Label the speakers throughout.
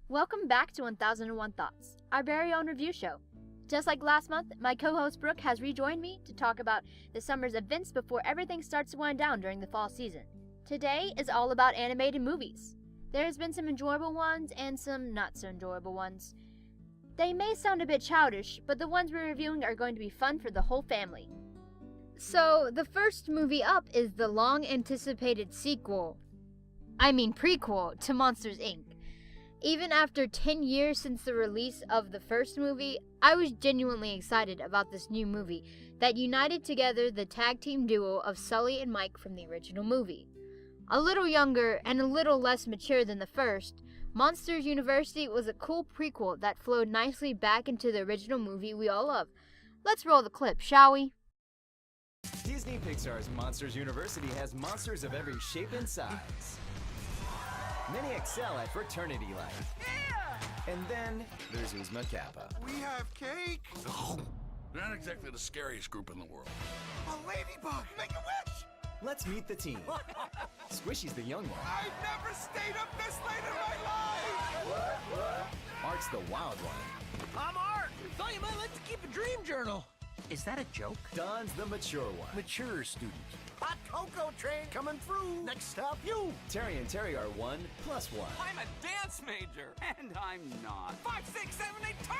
Speaker 1: Welcome back to 1001 Thoughts, our very own review show. Just like last month, my co-host Brooke has rejoined me to talk about the summer's events before everything starts to wind down during the fall season. Today is all about animated movies. There has been some enjoyable ones and some not so enjoyable ones. They may sound a bit childish, but the ones we're reviewing are going to be fun for the whole family. So, the first movie up is the long-anticipated prequel to Monsters, Inc. Even after 10 years since the release of the first movie, I was genuinely excited about this new movie that united together the tag team duo of Sully and Mike from the original movie. A little younger and a little less mature than the first, Monsters University was a cool prequel that flowed nicely back into the original movie we all love. Let's roll the clip, shall we?
Speaker 2: Disney Pixar's Monsters University has monsters of every shape and size. Many excel at fraternity life. Yeah! And then there's Uzma Kappa.
Speaker 3: We have cake.
Speaker 4: Not exactly the scariest group in the world.
Speaker 3: A ladybug. Make a wish.
Speaker 2: Let's meet the team. Squishy's the young one.
Speaker 3: I've never stayed up this late in my life.
Speaker 2: Art's the wild one.
Speaker 5: I'm Art. Thought you might like to keep a dream journal. Is that a joke?
Speaker 2: Don's the mature one.
Speaker 5: Mature student.
Speaker 3: Hot cocoa train coming through. Next stop, you.
Speaker 2: Terry and Terry are 1+1.
Speaker 6: I'm a dance major, and I'm not. 5, 6, 7, 8, turn!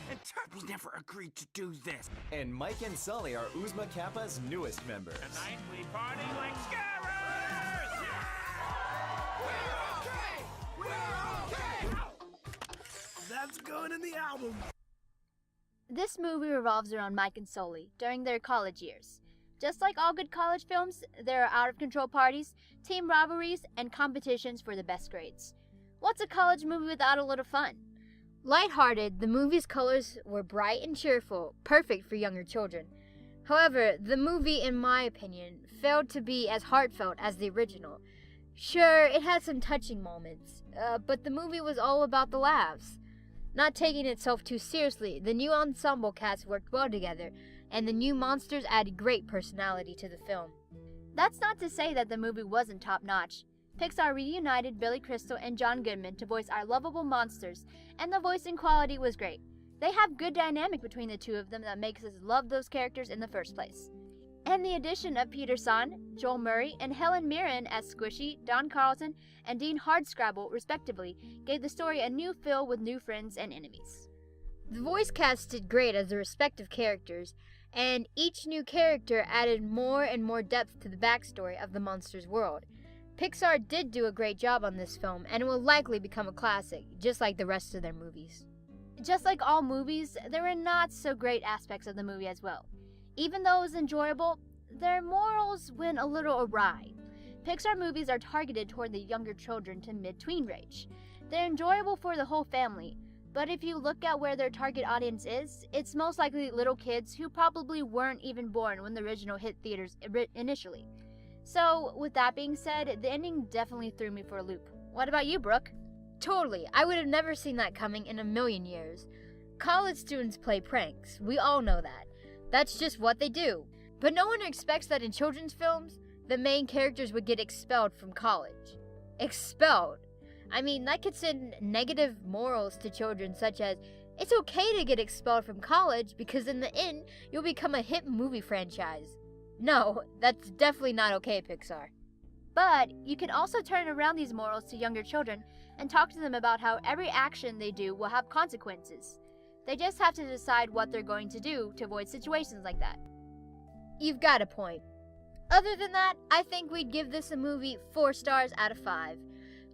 Speaker 3: And Turk never agreed to do this.
Speaker 2: And Mike and Sully are Uzma Kappa's newest members.
Speaker 6: Tonight we party like scarers!
Speaker 3: We're okay. That's going in the album.
Speaker 1: This movie revolves around Mike and Sully during their college years. Just like all good college films, there are out-of-control parties, team rivalries, and competitions for the best grades. What's a college movie without a little fun? Lighthearted, the movie's colors were bright and cheerful, perfect for younger children. However, the movie, in my opinion, failed to be as heartfelt as the original. Sure, it had some touching moments, but the movie was all about the laughs. Not taking itself too seriously, the new ensemble cast worked well together, and the new monsters added great personality to the film. That's not to say that the movie wasn't top-notch. Pixar reunited Billy Crystal and John Goodman to voice our lovable monsters, and the voicing quality was great. They have good dynamic between the two of them that makes us love those characters in the first place. And the addition of Peter San, Joel Murray, and Helen Mirren as Squishy, Don Carlson, and Dean Hardscrabble, respectively, gave the story a new feel with new friends and enemies. The voice cast did great as the respective characters, and each new character added more and more depth to the backstory of the monsters' world. Pixar did do a great job on this film, and it will likely become a classic, just like the rest of their movies. Just like all movies, there were not so great aspects of the movie as well. Even though it was enjoyable, their morals went a little awry. Pixar movies are targeted toward the younger children to mid-tween range. They're enjoyable for the whole family, but if you look at where their target audience is, it's most likely little kids who probably weren't even born when the original hit theaters initially. So, with that being said, the ending definitely threw me for a loop. What about you, Brooke? Totally, I would have never seen that coming in a million years. College students play pranks, we all know that. That's just what they do. But no one expects that in children's films, the main characters would get expelled from college. Expelled? I mean, that could send negative morals to children, such as, it's okay to get expelled from college because in the end, you'll become a hit movie franchise. No, that's definitely not okay, Pixar. But you can also turn around these morals to younger children and talk to them about how every action they do will have consequences. They just have to decide what they're going to do to avoid situations like that. You've got a point. Other than that, I think we'd give this a movie 4 stars out of 5.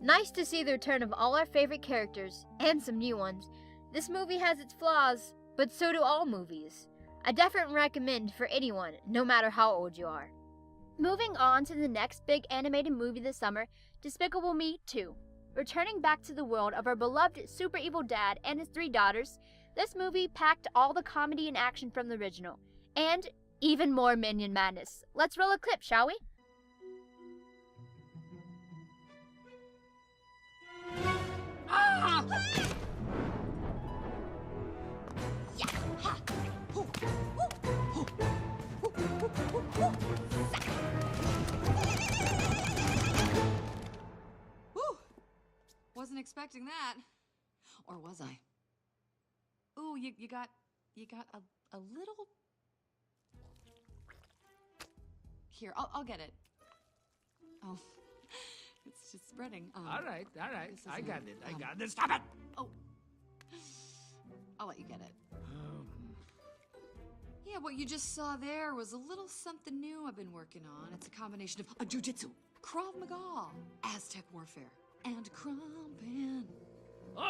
Speaker 1: Nice to see the return of all our favorite characters, and some new ones. This movie has its flaws, but so do all movies. I definitely recommend for anyone, no matter how old you are. Moving on to the next big animated movie this summer, Despicable Me 2. Returning back to the world of our beloved super evil dad and his 3 daughters, this movie packed all the comedy and action from the original, and even more Minion madness. Let's roll a clip, shall we?
Speaker 7: Wasn't expecting that. Or was I? Ooh, you got a little... Here, I'll get it. Oh, it's just spreading.
Speaker 5: All right. I got it. I got it.
Speaker 7: Stop it! Oh. I'll let you get it. Yeah, what you just saw there was a little something new I've been working on. It's a combination of a jujitsu, Krav Maga, Aztec warfare, and crumping.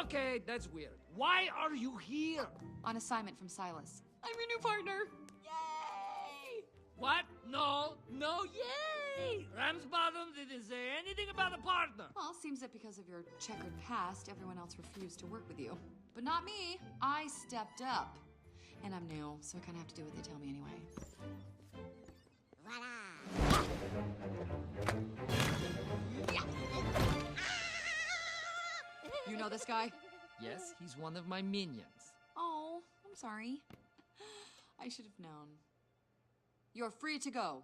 Speaker 5: Okay, that's weird. Why are you here?
Speaker 7: On assignment from Silas. I'm your new partner. Yay!
Speaker 5: What? No, yay! Ramsbottom didn't say anything about a partner.
Speaker 7: Well, seems that because of your checkered past, everyone else refused to work with you. But not me. I stepped up. And I'm new, so I kind of have to do what they tell me anyway. You know this guy?
Speaker 5: Yes, he's one of my minions.
Speaker 7: Oh, I'm sorry. I should have known. You're free to go.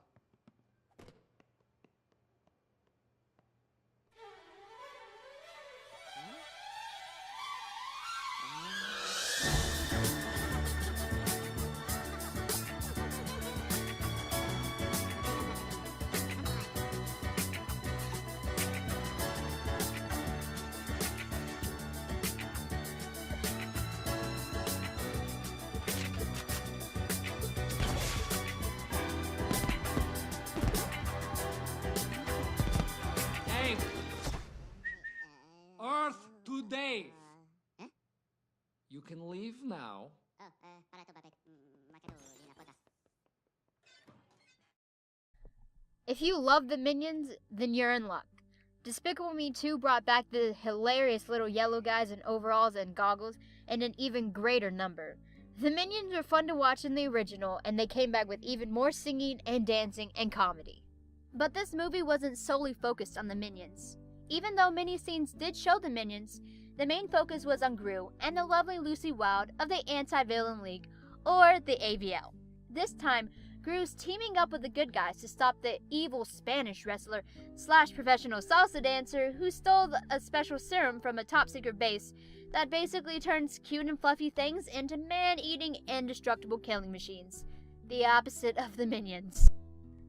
Speaker 5: Earth to Dave. You can leave now.
Speaker 1: If you love the Minions, then you're in luck. Despicable Me 2 brought back the hilarious little yellow guys in overalls and goggles in an even greater number. The Minions were fun to watch in the original, and they came back with even more singing and dancing and comedy. But this movie wasn't solely focused on the Minions. Even though many scenes did show the Minions, the main focus was on Gru and the lovely Lucy Wilde of the Anti-Villain League, or the AVL. This time, Gru's teaming up with the good guys to stop the evil Spanish wrestler / professional salsa dancer who stole a special serum from a top-secret base that basically turns cute and fluffy things into man-eating, indestructible killing machines. The opposite of the Minions.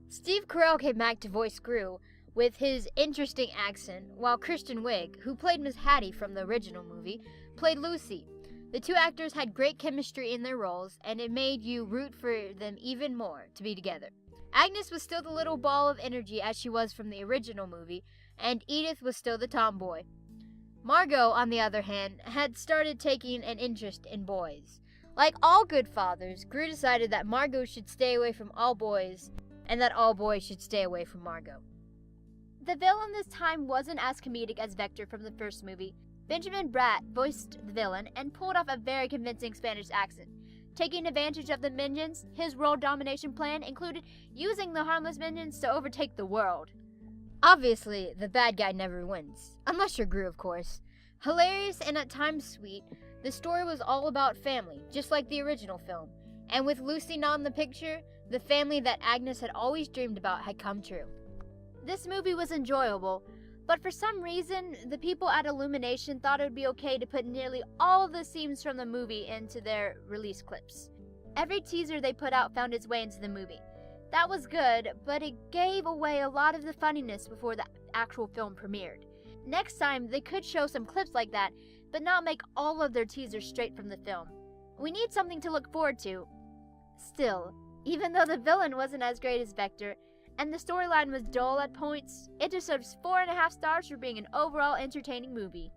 Speaker 1: Steve Carell came back to voice Gru with his interesting accent, while Kristen Wiig, who played Miss Hattie from the original movie, played Lucy. The two actors had great chemistry in their roles, and it made you root for them even more to be together. Agnes was still the little ball of energy as she was from the original movie, and Edith was still the tomboy. Margot, on the other hand, had started taking an interest in boys. Like all good fathers, Gru decided that Margot should stay away from all boys, and that all boys should stay away from Margot. The villain this time wasn't as comedic as Vector from the first movie. Benjamin Bratt voiced the villain and pulled off a very convincing Spanish accent. Taking advantage of the Minions, his world domination plan included using the harmless Minions to overtake the world. Obviously, the bad guy never wins. Unless you're Gru, of course. Hilarious and at times sweet, the story was all about family, just like the original film. And with Lucy not in the picture, the family that Agnes had always dreamed about had come true. This movie was enjoyable, but for some reason, the people at Illumination thought it would be okay to put nearly all of the scenes from the movie into their release clips. Every teaser they put out found its way into the movie. That was good, but it gave away a lot of the funniness before the actual film premiered. Next time, they could show some clips like that, but not make all of their teasers straight from the film. We need something to look forward to. Still, even though the villain wasn't as great as Vector, and the storyline was dull at points, it deserves 4.5 stars for being an overall entertaining movie.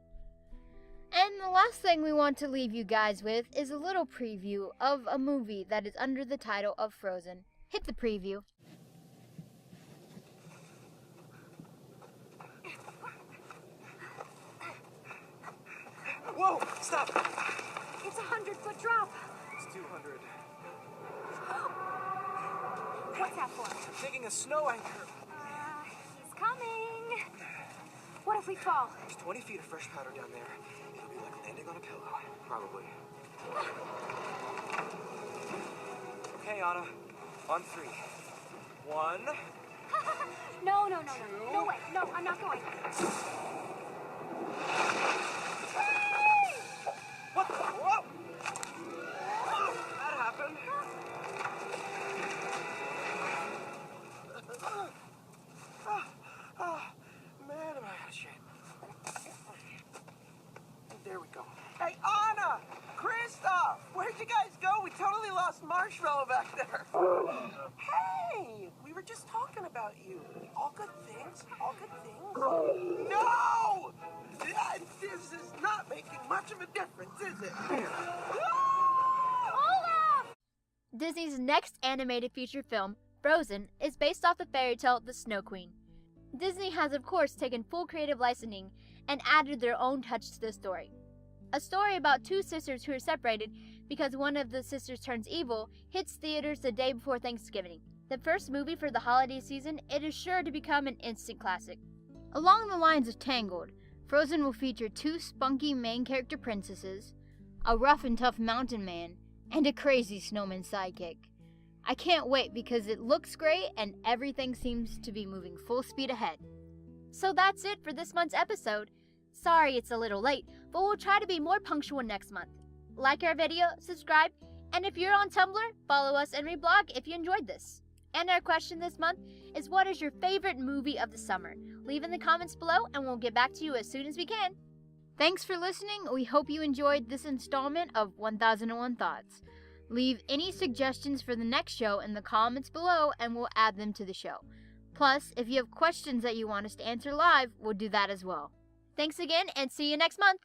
Speaker 1: And the last thing we want to leave you guys with is a little preview of a movie that is under the title of Frozen. Hit the preview.
Speaker 3: Whoa! Stop!
Speaker 8: It's a 100-foot drop.
Speaker 3: It's 200.
Speaker 8: What's that for?
Speaker 3: I'm taking a snow anchor.
Speaker 8: He's coming. What if we fall?
Speaker 3: There's 20 feet of fresh powder down there. It'll be like landing on a pillow. Probably. Okay, Anna. On 3. 1.
Speaker 8: No. No way. No, I'm not going. Hey!
Speaker 3: There we go. Hey, Anna! Kristoff! Where'd you guys go? We totally lost Marshmallow back there. Hey! We were just talking about you. All good things. All good things. No! This is not making much of a difference, is it?
Speaker 8: Olaf!
Speaker 1: Disney's next animated feature film, Frozen, is based off the fairy tale The Snow Queen. Disney has of course taken full creative licensing and added their own touch to the story. A story about two sisters who are separated because one of the sisters turns evil hits theaters the day before Thanksgiving. The first movie for the holiday season, it is sure to become an instant classic. Along the lines of Tangled, Frozen will feature two spunky main character princesses, a rough and tough mountain man, and a crazy snowman sidekick. I can't wait because it looks great and everything seems to be moving full speed ahead. So that's it for this month's episode. Sorry it's a little late, but we'll try to be more punctual next month. Like our video, subscribe, and if you're on Tumblr, follow us and reblog if you enjoyed this. And our question this month is, what is your favorite movie of the summer? Leave in the comments below and we'll get back to you as soon as we can. Thanks for listening. We hope you enjoyed this installment of 1001 Thoughts. Leave any suggestions for the next show in the comments below and we'll add them to the show. Plus, if you have questions that you want us to answer live, we'll do that as well. Thanks again and see you next month.